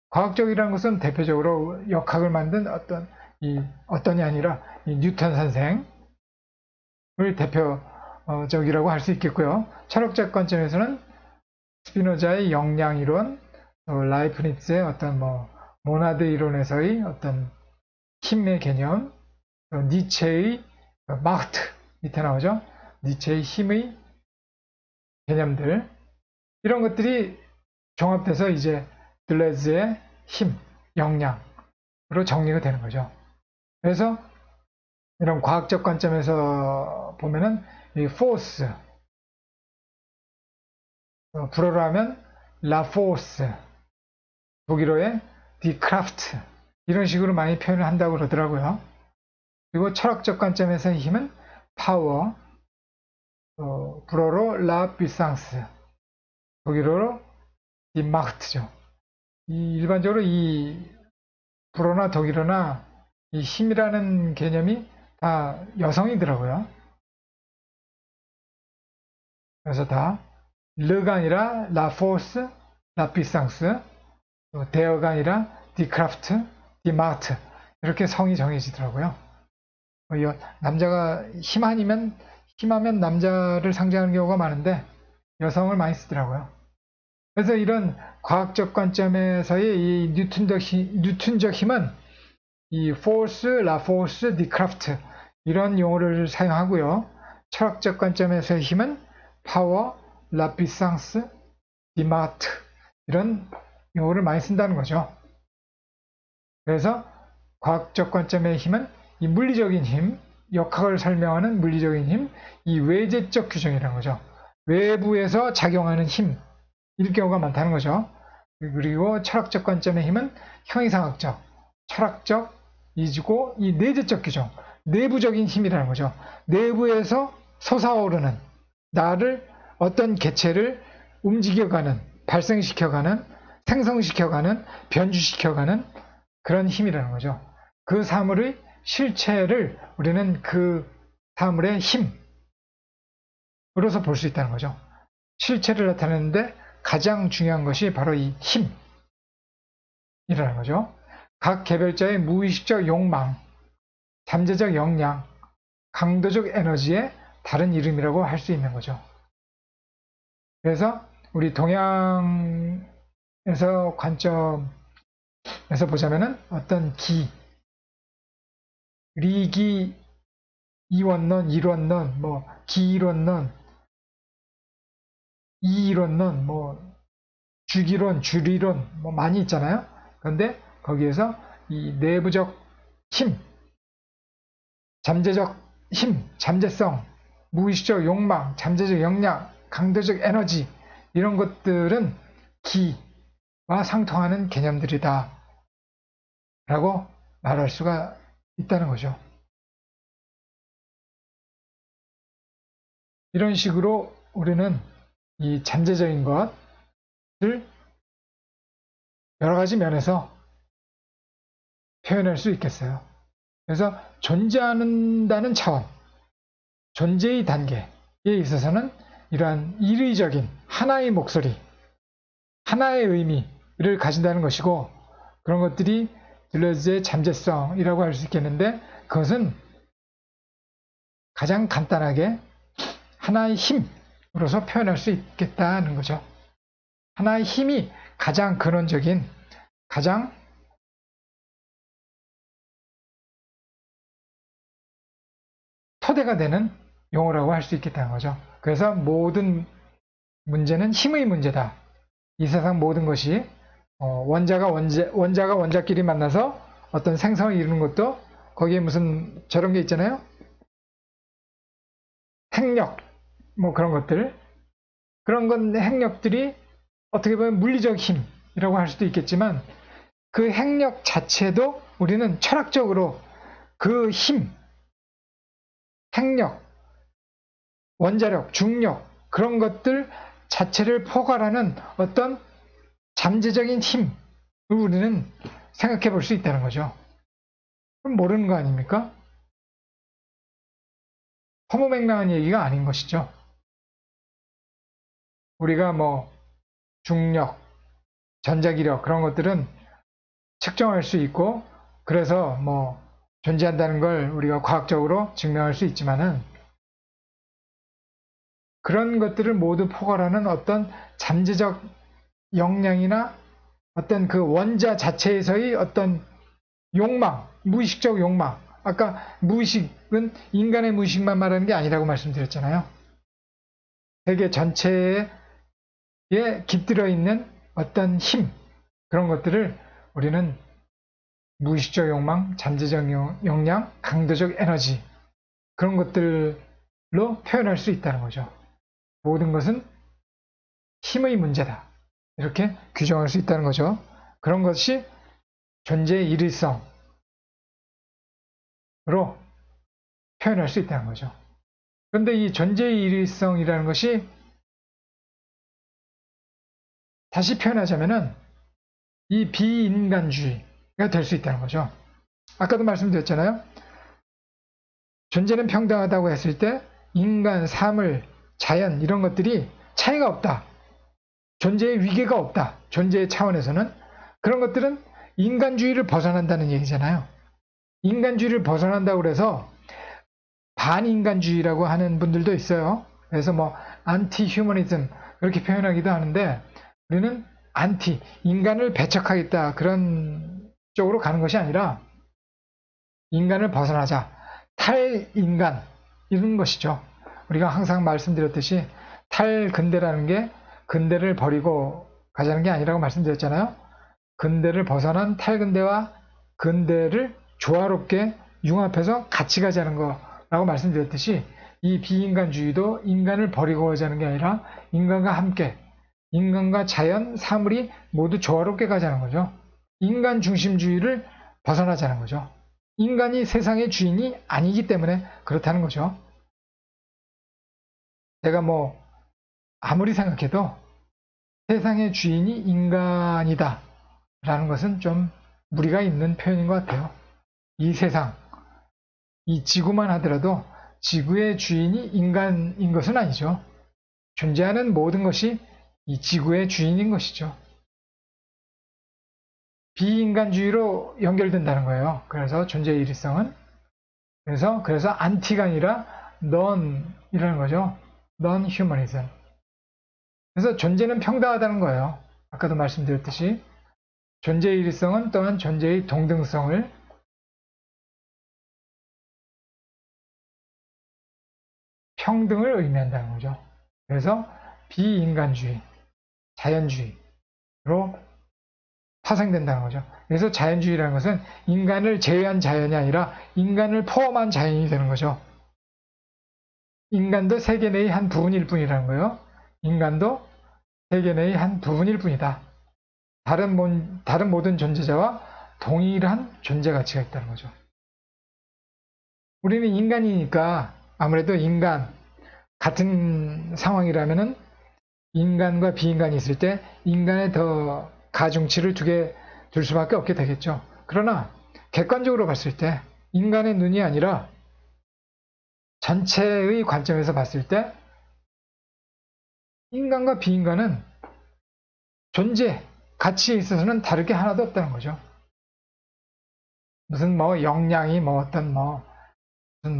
과학적이라는 것은 대표적으로 역학을 만든 어떤이 아니라 이 뉴턴 선생을 대표적이라고 할 수 있겠고요. 철학적 관점에서는 스피노자의 역량 이론, 라이프니츠의 모나드 이론에서의 어떤 힘의 개념, 니체의 마흐트 밑에 나오죠. 니체의 힘의 개념들, 이런 것들이 종합돼서 이제 들레즈의 힘, 역량으로 정리가 되는 거죠. 그래서 이런 과학적 관점에서 보면은 이 force, 불어로 하면 la force, 독일어의 die Kraft, 이런 식으로 많이 표현을 한다고 그러더라고요. 그리고 철학적 관점에서의 힘은 파워, 불어로 la puissance, 독일어로 die Macht죠. 일반적으로 이 불어나 독일어나 이 힘이라는 개념이 다 여성이더라고요. 그래서 다 르가 아니라 la force, la puissance, 데어가 아니라 die Kraft, die Macht, 이렇게 성이 정해지더라고요. 남자가 힘하면 남자를 상징하는 경우가 많은데 여성을 많이 쓰더라고요. 그래서 이런 과학적 관점에서의 이 뉴턴적 힘은 이 force, la force, die Kraft, 이런 용어를 사용하고요. 철학적 관점에서의 힘은 power, la puissance, die Macht, 이런 용어를 많이 쓴다는 거죠. 그래서 과학적 관점의 힘은 이 물리적인 힘, 역학을 설명하는 물리적인 힘, 이 외재적 규정이라는 거죠. 외부에서 작용하는 힘, 일 경우가 많다는 거죠. 그리고 철학적 관점의 힘은 형이상학적, 철학적이고 이 내재적 규정, 내부적인 힘이라는 거죠. 내부에서 솟아오르는, 나를 어떤 개체를 움직여가는, 발생시켜가는, 생성시켜가는, 변주시켜가는 그런 힘이라는 거죠. 그 사물의 실체를 우리는 그 사물의 힘으로서 볼 수 있다는 거죠. 실체를 나타내는데 가장 중요한 것이 바로 이 힘이라는 거죠. 각 개별자의 무의식적 욕망, 잠재적 역량, 강도적 에너지의 다른 이름이라고 할 수 있는 거죠. 그래서 우리 동양에서 관점에서 보자면은 어떤 리기, 이원론, 일원론, 기이론론, 이이론론, 주기론, 주리론 많이 있잖아요. 그런데 거기에서 이 내부적 힘, 잠재적 힘, 잠재성, 무의식적 욕망, 잠재적 역량, 강도적 에너지, 이런 것들은 기와 상통하는 개념들이다 라고 말할 수가 있다는 거죠. 이런 식으로 우리는 이 잠재적인 것을 여러 가지 면에서 표현할 수 있겠어요. 그래서 존재한다는 차원, 존재의 단계에 있어서는 이러한 일의적인 하나의 목소리, 하나의 의미를 가진다는 것이고, 그런 것들이 들레즈의 잠재성이라고 할 수 있겠는데, 그것은 가장 간단하게 하나의 힘으로서 표현할 수 있겠다는 거죠. 하나의 힘이 가장 근원적인, 가장 토대가 되는 용어라고 할 수 있겠다는 거죠. 그래서 모든 문제는 힘의 문제다. 이 세상 모든 것이 원자가 원자끼리 만나서 어떤 생성을 이루는 것도 거기에 무슨 저런 게 있잖아요. 핵력, 그런 것들. 그런 건 핵력들이 어떻게 보면 물리적 힘이라고 할 수도 있겠지만, 그 핵력 자체도 우리는 철학적으로 그 힘, 핵력, 원자력, 중력, 그런 것들 자체를 포괄하는 어떤 잠재적인 힘을 우리는 생각해 볼 수 있다는 거죠. 그럼 모르는 거 아닙니까? 허무맹랑한 얘기가 아닌 것이죠. 우리가 뭐 중력, 전자기력 그런 것들은 측정할 수 있고 그래서 뭐 존재한다는 걸 우리가 과학적으로 증명할 수 있지만은 그런 것들을 모두 포괄하는 어떤 잠재적 역량이나 어떤 그 원자 자체에서의 어떤 욕망, 무의식적 욕망. 아까 무의식은 인간의 무의식만 말하는 게 아니라고 말씀드렸잖아요. 세계 전체에 깃들어 있는 어떤 힘, 그런 것들을 우리는 무의식적 욕망, 잠재적 역량, 강도적 에너지 그런 것들로 표현할 수 있다는 거죠. 모든 것은 힘의 문제다. 이렇게 규정할 수 있다는 거죠. 그런 것이 존재의 일일성으로 표현할 수 있다는 거죠. 그런데 이 존재의 일일성이라는 것이 다시 표현하자면은 이 비인간주의가 될 수 있다는 거죠. 아까도 말씀드렸잖아요. 존재는 평등하다고 했을 때 인간, 사물, 자연 이런 것들이 차이가 없다. 존재의 위계가 없다. 존재의 차원에서는 그런 것들은 인간주의를 벗어난다는 얘기잖아요. 인간주의를 벗어난다고 해서 반인간주의라고 하는 분들도 있어요. 그래서 뭐 안티 휴머니즘 그렇게 표현하기도 하는데 우리는 안티, 인간을 배척하겠다 그런 쪽으로 가는 것이 아니라 인간을 벗어나자, 탈인간 이런 것이죠. 우리가 항상 말씀드렸듯이 탈근대라는 게 근대를 버리고 가자는 게 아니라고 말씀드렸잖아요. 근대를 벗어난 탈근대와 근대를 조화롭게 융합해서 같이 가자는 거라고 말씀드렸듯이 이 비인간주의도 인간을 버리고 가자는 게 아니라 인간과 함께 인간과 자연, 사물이 모두 조화롭게 가자는 거죠. 인간 중심주의를 벗어나자는 거죠. 인간이 세상의 주인이 아니기 때문에 그렇다는 거죠. 제가 뭐 아무리 생각해도 세상의 주인이 인간이다 라는 것은 좀 무리가 있는 표현인 것 같아요. 이 세상, 이 지구만 하더라도 지구의 주인이 인간인 것은 아니죠. 존재하는 모든 것이 이 지구의 주인인 것이죠. 비인간주의로 연결된다는 거예요. 그래서 존재의 일위성은 그래서 안티가 아니라 넌이라는 거죠. 넌 휴머니즘. 그래서 존재는 평등하다는 거예요. 아까도 말씀드렸듯이 존재의 일위성은 또한 존재의 동등성을 평등을 의미한다는 거죠. 그래서 비인간주의, 자연주의로 파생된다는 거죠. 그래서 자연주의라는 것은 인간을 제외한 자연이 아니라 인간을 포함한 자연이 되는 거죠. 인간도 세계 내의 한 부분일 뿐이라는 거예요. 인간도 세계 내의 한 부분일 뿐이다. 다른 모든 존재자와 동일한 존재 가치가 있다는 거죠. 우리는 인간이니까 아무래도 인간 같은 상황이라면은 인간과 비인간이 있을 때 인간의 더 가중치를 둘 수밖에 없게 되겠죠. 그러나 객관적으로 봤을 때 인간의 눈이 아니라 전체의 관점에서 봤을 때 인간과 비인간은 존재, 가치에 있어서는 다를 게 하나도 없다는 거죠. 무슨 뭐 역량이 뭐 어떤 무슨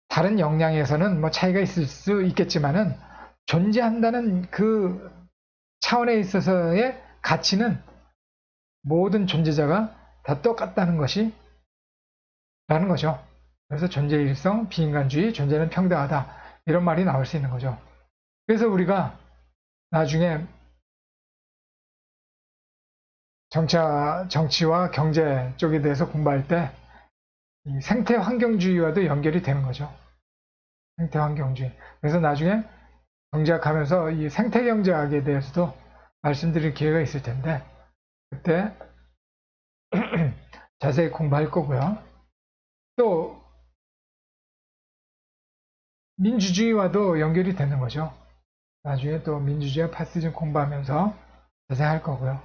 다른 역량에서는 뭐 차이가 있을 수 있겠지만은 존재한다는 그 차원에 있어서의 가치는 모든 존재자가 다 똑같다는 것이 라는 거죠. 그래서 존재의 일성, 비인간주의, 존재는 평등하다 이런 말이 나올 수 있는 거죠. 그래서 우리가 나중에 정치와 경제 쪽에 대해서 공부할 때 생태 환경주의와도 연결이 되는 거죠. 생태 환경주의. 그래서 나중에 경제학 하면서 이 생태 경제학에 대해서도 말씀드릴 기회가 있을 텐데 그때 자세히 공부할 거고요. 또 민주주의와도 연결이 되는 거죠. 나중에 또 민주주의와 파시즘 공부하면서 자세히 할 거고요.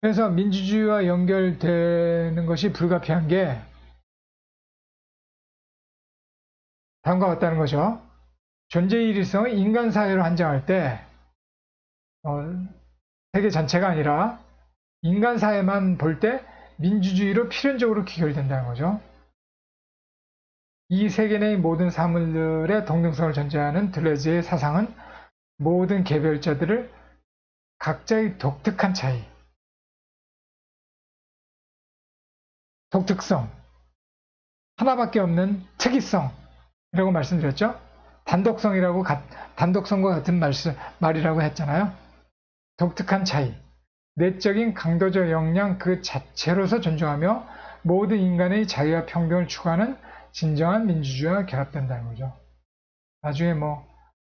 그래서 민주주의와 연결되는 것이 불가피한 게 다음과 같다는 거죠. 존재의 일위성을 인간 사회로 한정할 때 세계 전체가 아니라 인간 사회만 볼 때 민주주의로 필연적으로 귀결된다는 거죠. 이 세계 내의 모든 사물들의 동등성을 전제하는 들레즈의 사상은 모든 개별자들을 각자의 독특한 차이, 독특성, 하나밖에 없는 특이성이라고 말씀드렸죠. 단독성과 같은 말이라고 했잖아요. 독특한 차이, 내적인 강도적 역량 그 자체로서 존중하며 모든 인간의 자유와 평등을 추구하는 진정한 민주주의와 결합된다는 거죠. 나중에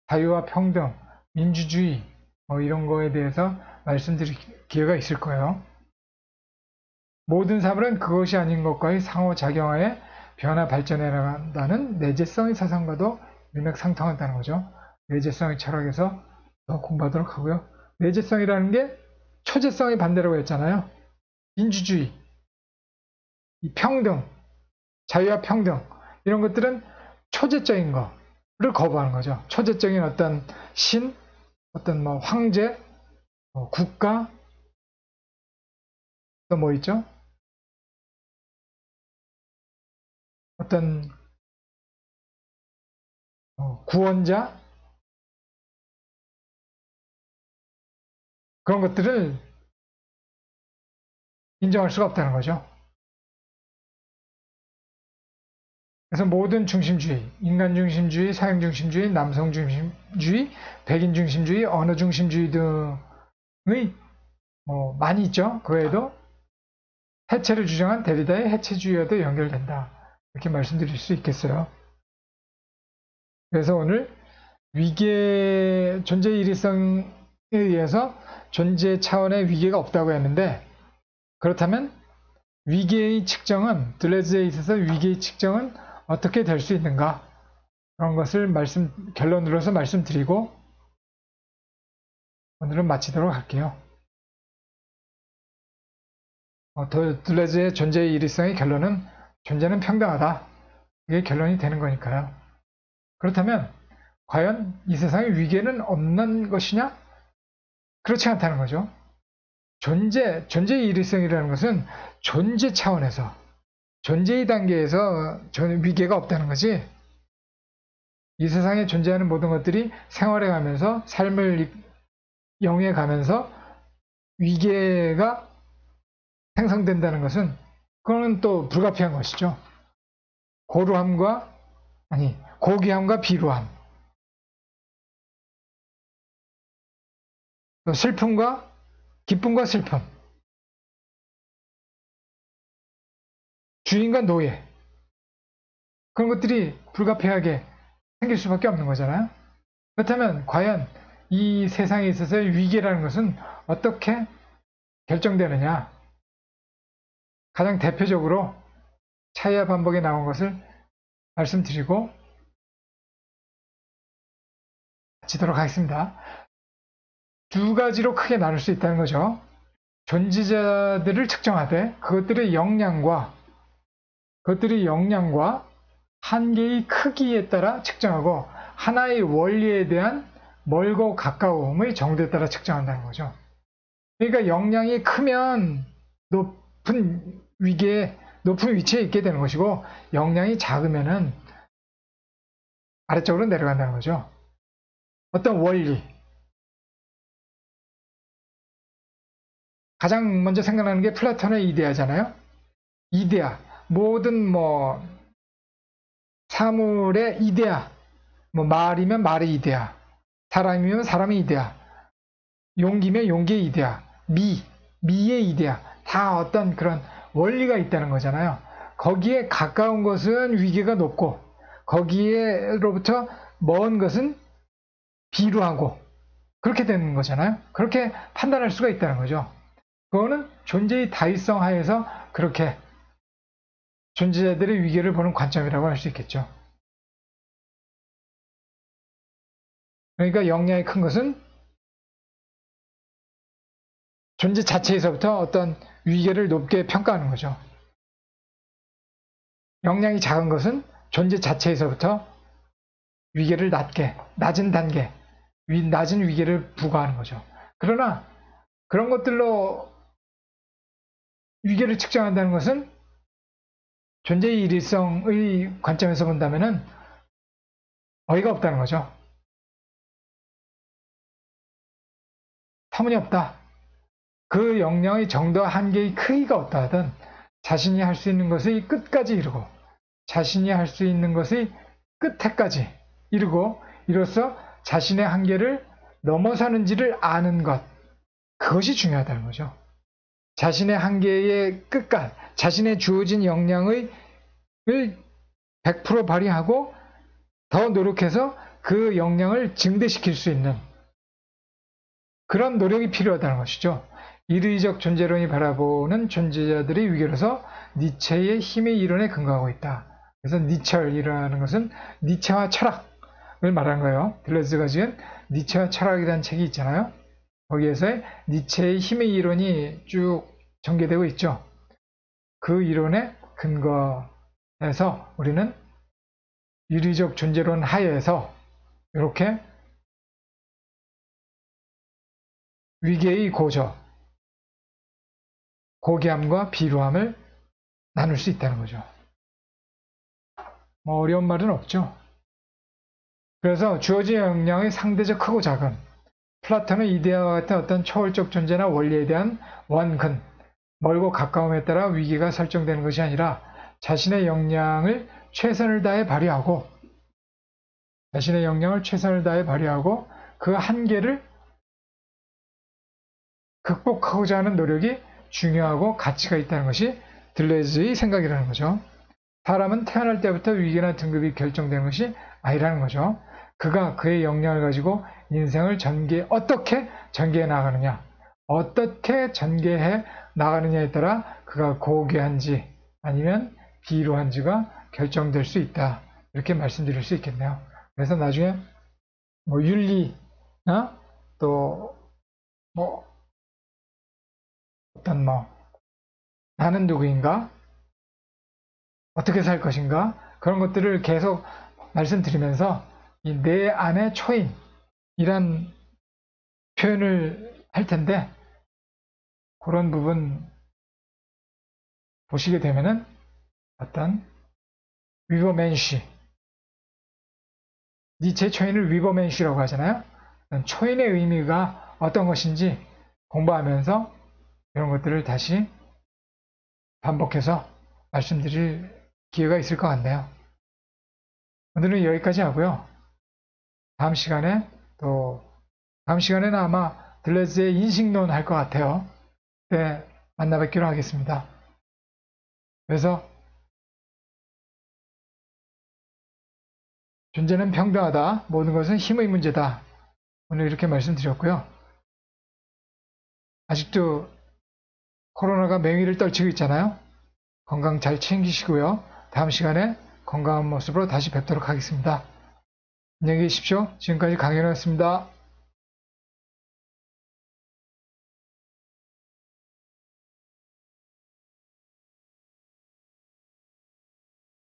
자유와 평등, 민주주의 이런 거에 대해서 말씀드릴 기회가 있을 거예요. 모든 사물은 그것이 아닌 것과의 상호작용하에 변화 발전해 나간다는 내재성의 사상과도 일맥상통한다는 거죠. 내재성의 철학에서 더 공부하도록 하고요. 내재성이라는 게 초재성의 반대라고 했잖아요. 민주주의, 평등, 자유와 평등 이런 것들은 초재적인 거를 거부하는 거죠. 초재적인 어떤 신, 어떤 황제, 국가, 또 뭐 있죠? 어떤 구원자 그런 것들을 인정할 수가 없다는 거죠. 그래서 모든 중심주의, 인간 중심주의, 사형 중심주의, 남성 중심주의, 백인 중심주의, 언어 중심주의 등의 많이 있죠. 그 외에도 해체를 주장한 데리다의 해체주의와도 연결된다. 이렇게 말씀드릴 수 있겠어요. 그래서 오늘 위계, 존재의 일위성에 의해서 존재 차원의 위계가 없다고 했는데, 그렇다면 위계의 측정은, 들레즈에 있어서 위계의 측정은 어떻게 될 수 있는가? 그런 것을 결론으로서 말씀드리고 오늘은 마치도록 할게요. 들레즈의 존재의 일위성의 결론은 존재는 평등하다. 이게 결론이 되는 거니까요. 그렇다면 과연 이 세상에 위계는 없는 것이냐? 그렇지 않다는 거죠. 존재의 일위성이라는 것은 존재 차원에서, 존재의 단계에서 위계가 없다는 거지. 이 세상에 존재하는 모든 것들이 생활해 가면서, 삶을 영위해 가면서 위계가 생성된다는 것은 그거는 또 불가피한 것이죠. 고귀함과 비루함, 또 기쁨과 슬픔, 주인과 노예, 그런 것들이 불가피하게 생길 수밖에 없는 거잖아요. 그렇다면 과연 이 세상에 있어서의 위계라는 것은 어떻게 결정되느냐? 가장 대표적으로 차이와 반복에 나온 것을 말씀드리고 마치도록 하겠습니다. 두 가지로 크게 나눌 수 있다는 거죠. 존재자들을 측정하되 그것들의 역량과 한계의 크기에 따라 측정하고 하나의 원리에 대한 멀고 가까움의 정도에 따라 측정한다는 거죠. 그러니까 역량이 크면 높은 위치에 있게 되는 것이고, 역량이 작으면은 아래쪽으로 내려간다는 거죠. 어떤 원리, 가장 먼저 생각나는 게 플라톤의 이데아잖아요. 이데아, 모든 사물의 이데아, 말이면 말의 이데아, 사람이면 사람의 이데아, 용기면 용기의 이데아, 미의 이데아, 다 어떤 그런 원리가 있다는 거잖아요. 거기에 가까운 것은 위계가 높고 거기에로부터 먼 것은 비루하고 그렇게 되는 거잖아요. 그렇게 판단할 수가 있다는 거죠. 그거는 존재의 다의성 하에서 그렇게 존재자들의 위계를 보는 관점이라고 할 수 있겠죠. 그러니까 역량이 큰 것은 존재 자체에서부터 어떤 위계를 높게 평가하는 거죠. 역량이 작은 것은 존재 자체에서부터 위계를 낮은 단계, 낮은 위계를 부과하는 거죠. 그러나 그런 것들로 위계를 측정한다는 것은 존재의 일일성의 관점에서 본다면은 어이가 없다는 거죠. 터무니없다. 그 역량의 정도와 한계의 크기가 어떠하든 자신이 할 수 있는 것의 끝까지 이루고 자신이 할 수 있는 것의 끝에까지 이루고 이로써 자신의 한계를 넘어서는지를 아는 것, 그것이 중요하다는 거죠. 자신의 한계의 끝까지, 자신의 주어진 역량을 100% 발휘하고 더 노력해서 그 역량을 증대시킬 수 있는 그런 노력이 필요하다는 것이죠. 이르이적 존재론이 바라보는 존재자들의 위계로서 니체의 힘의 이론에 근거하고 있다. 그래서 니철이라는 것은 니체와 철학을 말하는 거예요. 딜레즈가 지은 니체와 철학이라는 책이 있잖아요. 거기에서의 니체의 힘의 이론이 쭉 전개되고 있죠. 그 이론에 근거해서 우리는 이르이적 존재론 하에서 이렇게 위계의 고저, 고귀함과 비루함을 나눌 수 있다는 거죠. 뭐 어려운 말은 없죠. 그래서 주어진 역량의 상대적 크고 작음, 플라톤의 이데아와 같은 어떤 초월적 존재나 원리에 대한 원근, 멀고 가까움에 따라 위계가 설정되는 것이 아니라 자신의 역량을 최선을 다해 발휘하고 그 한계를 극복하고자 하는 노력이 중요하고 가치가 있다는 것이 들레즈의 생각이라는 거죠. 사람은 태어날 때부터 위계나 등급이 결정되는 것이 아니라는 거죠. 그가 그의 역량을 가지고 인생을 어떻게 전개해 나가느냐, 어떻게 전개해 나가느냐에 따라 그가 고귀한지 아니면 비루한지가 결정될 수 있다. 이렇게 말씀드릴 수 있겠네요. 그래서 나중에 뭐 윤리나 또 뭐 어떤 나는 누구인가? 어떻게 살 것인가? 그런 것들을 계속 말씀드리면서 이 내 안의 초인이란 표현을 할 텐데 그런 부분 보시게 되면은 어떤 위버맨시, 니체 초인을 위버맨시라고 하잖아요. 초인의 의미가 어떤 것인지 공부하면서 이런 것들을 다시 반복해서 말씀드릴 기회가 있을 것 같네요. 오늘은 여기까지 하고요. 다음 시간에는 아마 들레즈의 인식론 할 것 같아요. 네, 만나 뵙기로 하겠습니다. 그래서 존재는 평등하다. 모든 것은 힘의 문제다. 오늘 이렇게 말씀드렸고요. 아직도 코로나가 맹위를 떨치고 있잖아요. 건강 잘 챙기시고요. 다음 시간에 건강한 모습으로 다시 뵙도록 하겠습니다. 안녕히 계십시오. 지금까지 강연이었습니다.